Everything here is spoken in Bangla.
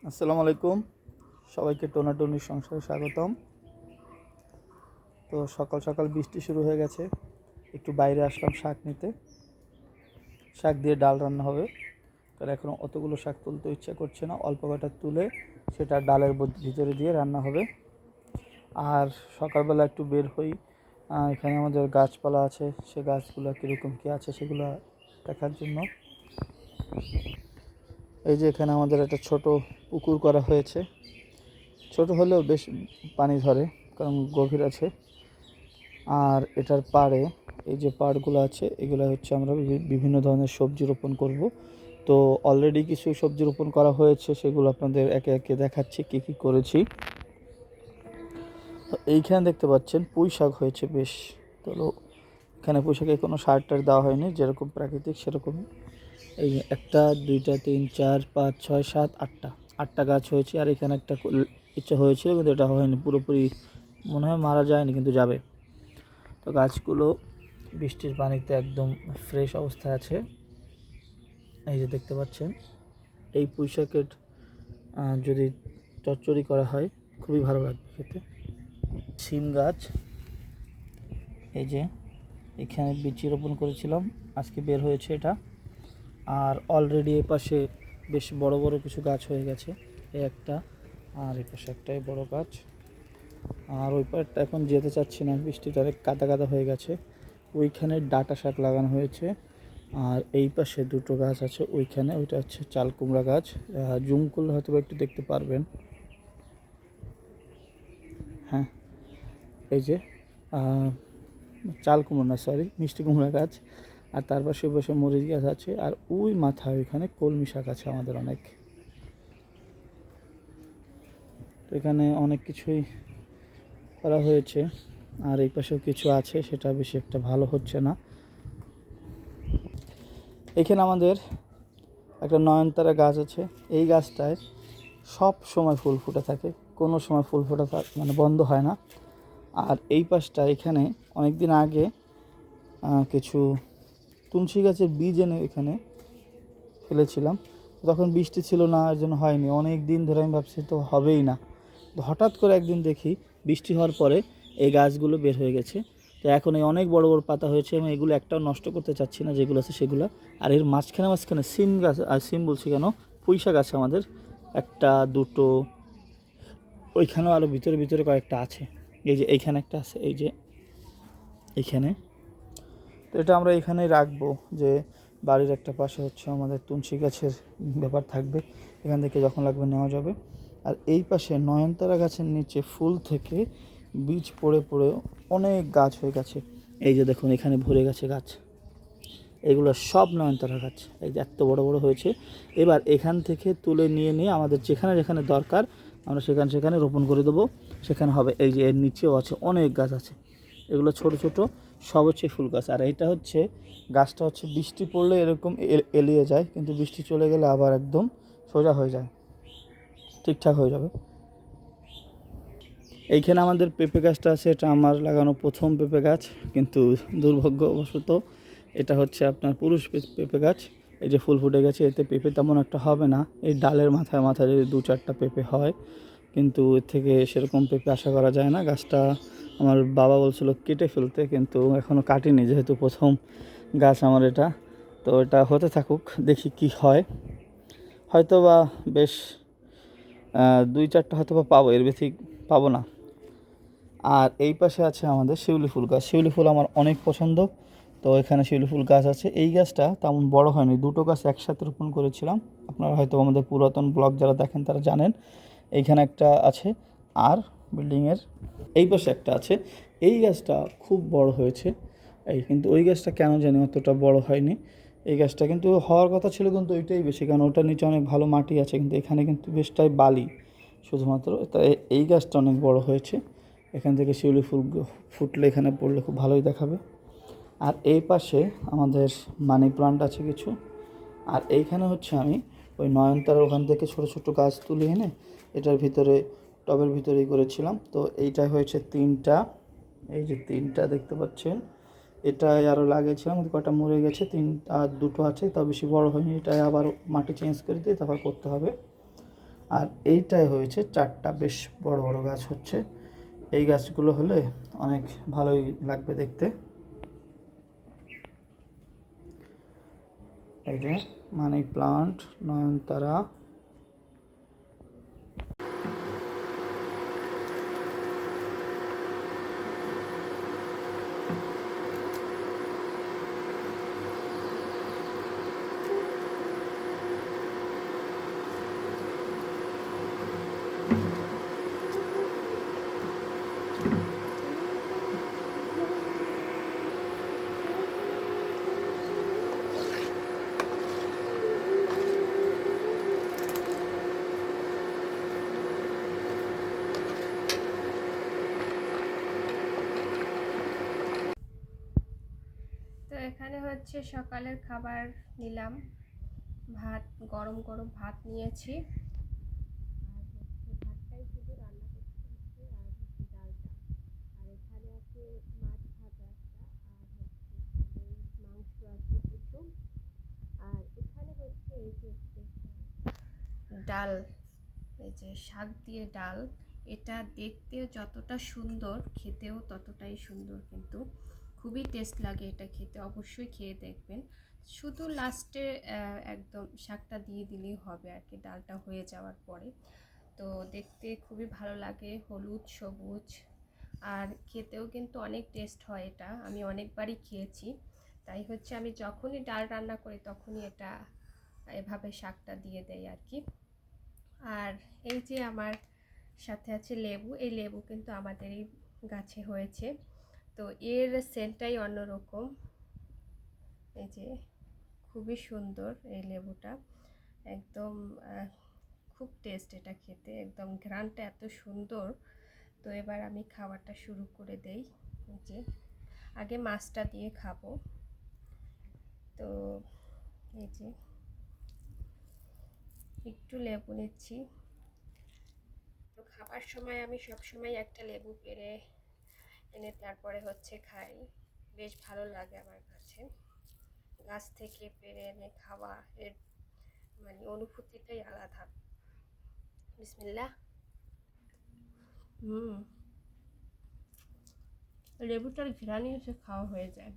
আসসালামু আলাইকুম, সবাইকে টোনাটুনির সংসারে স্বাগতম। তো সকাল সকাল বৃষ্টি শুরু হয়ে গেছে, একটু বাইরে আসলাম শাক নিতে। শাক দিয়ে ডাল রান্না হবে, কারণ এখন অতগুলো শাক তুলতে ইচ্ছা করছে না, অল্প কটা তুলে সেটা ডালের ভিতরে দিয়ে রান্না হবে। আর সকালবেলা একটু বের হই, এখানে আমাদের গাছপালা আছে, সে গাছগুলো কীরকম কী আছে সেগুলো দেখার জন্য। এই যে এখানে আমাদের একটা ছোট পুকুর করা হয়েছে, ছোট হলেও বেশ পানি ধরে, কারণ গভীর আছে। আর এটার পাড়ে এই যে পাড়গুলো আছে, এগুলো হচ্ছে আমরা বিভিন্ন ধরনের সবজি রোপণ করব। তো অলরেডি কিছু সবজি রোপণ করা হয়েছে, সেগুলো আপনাদের একে একে দেখাচ্ছি কী কী করেছি। তো এইখানে দেখতে পাচ্ছেন পুঁই শাক হয়েছে বেশ। তো এখানে পুঁই শাকে কোনো সার টার দেওয়া হয়নি, যেরকম প্রাকৃতিক সেরকমই। এই একটা, দুইটা, তিন, চার, পাঁচ, ছয়, সাত, আটটা গাছ হয়েছে। আর এখানে একটা ইচ্ছা হয়েছিল, কিন্তু এটা হয়নি পুরোপুরি, মনে হয় মারা যায়নি, কিন্তু যাবে। তো গাছগুলো বৃষ্টির পানিতে একদম ফ্রেশ অবস্থায় আছে। এই যে দেখতে পাচ্ছেন, এই পুঁই শাকের যদি চচ্চড়ি করা হয় খুবই ভালো লাগবে খেতে। সিম গাছ, এই যে এখানে বীজ রোপণ করেছিলাম, আজকে বের হয়েছে এটা। আর অলরেডি এ পাশে বেশ বড় বড় কিছু গাছ হয়ে গেছে, এই একটা, আর এই পাশে একটাই বড় গাছ। আর ওই পাশটা এখন যেতে চাচ্ছি না, বৃষ্টিটা কাদা কাদা হয়ে গেছে। ওইখানে ডাঁটা শাক লাগানো হয়েছে। আর এই পাশে দুটো গাছ আছে, ওইখানে ওইটা হচ্ছে চাল কুমড়া গাছ। জুম করলে হয়তো একটু দেখতে পারবেন। হ্যাঁ, এই যে চাল কুমড়ো না, সরি, মিষ্টি কুমড়া গাছ। আর তার পাশে বসে মরিচ গাছ আছে। আর ওই মাথায় ওইখানে কলমি শাক আছে আমাদের অনেক। তো এখানে অনেক কিছুই করা হয়েছে। আর এই পাশেও কিছু আছে, সেটা বেশি একটা ভালো হচ্ছে না। এখানে আমাদের একটা নয়নতারা গাছ আছে, এই গাছটায় সব সময় ফুল ফুটে থাকে, কোনো সময় ফুল ফোটা মানে বন্ধ হয় না। আর এই পাশটা, এখানে অনেক দিন আগে কিছু তুলসী গাছের বীজ এনে এখানে ফেলেছিলাম, তখন বৃষ্টি ছিল না, এর জন্য হয়নি। অনেক দিন ধরে আমি ভাবছি তো হবেই না, তো হঠাৎ করে একদিন দেখি বৃষ্টি হওয়ার পরে এই গাছগুলো বের হয়ে গেছে। তো এখন এই অনেক বড় বড় পাতা হয়েছে, এবং এগুলো একটাও নষ্ট করতে চাচ্ছি না, যেগুলো আছে সেগুলো। আর এর মাঝখানে মাঝখানে সিম গাছ, আর সিম বলছি কেন, পুঁই শাক আছে আমাদের একটা, দুটো, ওইখানেও আরও ভিতরে ভিতরে কয়েকটা আছে। এই যে এইখানে একটা আছে, এই যে এইখানে। তো এটা আমরা এখানেই রাখবো, যে বাড়ির একটা পাশে হচ্ছে আমাদের তুলসী গাছের ব্যাপার থাকবে, এখান থেকে যখন লাগবে নেওয়া যাবে। আর এই পাশে নয়নতারা গাছের নিচে ফুল থেকে বীজ পড়ে পড়ে অনেক গাছ হয়ে গেছে। এই যে দেখুন, এখানে ভরে গেছে গাছ, এগুলো সব নয়নতারা গাছ, এই যে এত বড় বড় হয়েছে। এবার এখান থেকে তুলে নিয়ে নিয়ে আমাদের যেখানে যেখানে দরকার আমরা সেখানে সেখানে রোপণ করে দেবো, সেখানে হবে। এই যে এর নিচেও আছে অনেক গাছ আছে, এগুলো ছোট ছোট, সব হচ্ছে ফুল গাছ। আর এটা হচ্ছে গাছটা হচ্ছে বৃষ্টি পড়লে এরকম এলিয়ে যায়, কিন্তু বৃষ্টি চলে গেলে আবার একদম সোজা হয়ে যায়, ঠিকঠাক হয়ে যাবে। এইখানে আমাদের পেঁপে গাছটা আছে, এটা আমার লাগানো প্রথম পেঁপে গাছ, কিন্তু দুর্ভাগ্যবশত এটা হচ্ছে আপনার পুরুষ পেঁপে গাছ। এই যে ফুল ফুটে গেছে, এতে পেঁপে তেমন একটা হবে না। এই ডালের মাথায় মাথায় যদি দু চারটা পেঁপে হয়, কিন্তু এর থেকে সেরকম পেঁপে আশা করা যায় না। গাছটা আমার বাবা বলছিল কেটে ফেলতে, কিন্তু এখনও কাটিনি, যেহেতু প্রথম গাছ আমার এটা। তো এটা হতে থাকুক, দেখি কি হয়। হয়তো বা বেশ দুই চারটা হয়তো বা পাবো, এর বেশি পাবো না। আর এই পাশে আছে আমাদের শিউলি ফুল গাছ, শিউলি ফুল আমার অনেক পছন্দ। তো এখানে শিউলি ফুল গাছ আছে। এই গাছটা তেমন বড় হয়নি, দুটো গাছ একসাথে রোপণ করেছিলাম। আপনারা হয়তো আমাদের পুরাতন ব্লগ যারা দেখেন তারা জানেন। এইখানে একটা আছে, আর বিল্ডিংয়ের এই পাশে একটা আছে। এই গাছটা খুব বড় হয়েছে, কিন্তু ওই গাছটা কেন জানি অতটা বড় হয়নি। এই গাছটা কিন্তু হওয়ার কথা ছিল, কিন্তু ওইটাই বেশি, কারণ ওটার নিচে অনেক ভালো মাটি আছে, কিন্তু এখানে কিন্তু বেশটাই বালি শুধুমাত্র। তাই এই গাছটা অনেক বড় হয়েছে, এখান থেকে শিউলি ফুল ফুটলে এখানে পড়লে খুব ভালোই দেখাবে। আর এই পাশে আমাদের মানি প্লান্ট আছে কিছু। আর এইখানে হচ্ছে আমি ওই নয়নতারার ওখান থেকে ছোট ছোট গাছ তুলে এনে এটার ভিতরে, টবের ভিতরেই করেছিলাম। তো এইটাই হয়েছে তিনটা, এই যে তিনটা দেখতে পাচ্ছেন। এটাই আরও লাগিয়েছিলাম, কটা মরে গেছে, আর দুটো আছে, তাও বেশি বড় হয়নি। এটাই আবার মাটি চেঞ্জ করে দিয়ে তারপর করতে হবে। আর এইটাই হয়েছে 4টা বেশ বড় বড় গাছ হচ্ছে। এই গাছগুলো হলে অনেক ভালোই লাগবে দেখতে। এই যে মানি প্লান্ট, নয়নতারা। তো এখানে হচ্ছে সকালের খাবার নিলাম, ভাত, গরম গরম ভাত নিয়েছি, আর হচ্ছে ভাতটাই শুধু রান্না করতে হচ্ছে, আর হচ্ছে ডালটা, আর এখানে আছে মাছ ভাজা একটা, আর হচ্ছে এখানে মাংস আছে কিছু, আর এখানে হচ্ছে এই যে ডাল, এই যে শাক দিয়ে ডাল। এটা দেখতে যতটা সুন্দর, খেতেও ততটাই সুন্দর, কিন্তু খুবই টেস্ট লাগে এটা খেতে, অবশ্যই খেয়ে দেখবেন। শুধু লাস্টে একদম শাকটা দিয়ে দিলেই হবে আর কি, ডালটা হয়ে যাওয়ার পরে। তো দেখতে খুবই ভালো লাগে, হলুদ সবুজ, আর খেতেও কিন্তু অনেক টেস্ট হয় এটা, আমি অনেকবারই খেয়েছি। তাই হচ্ছে আমি যখনই ডাল রান্না করি তখনই এটা এভাবে শাকটা দিয়ে দেই আর কি। আর এই যে আমার সাথে আছে লেবু, এই লেবু কিন্তু আমাদেরই গাছে হয়েছে, তো এর সেন্টটাই অন্যরকম। এই যে খুবই সুন্দর এই লেবুটা, একদম খুব টেস্ট এটা খেতে, একদম ঘ্রাণটা এত সুন্দর। তো এবার আমি খাওয়াটা শুরু করে দেই। যে আগে মাছটা দিয়ে খাবো। তো এই যে একটু লেবু নিচ্ছি। তো খাবার সময় আমি সব সময় একটা লেবু পেড়ে এনে তারপরে হচ্ছে খাই, বেশ ভালো লাগে আমার কাছে। গাছ থেকে পেড়ে এনে খাওয়া, এর মানে অনুভূতিটাই আলাদা। বিসমিল্লাহ। লেবুটার ঘ্রাণই এসে খাওয়া হয়ে যায়।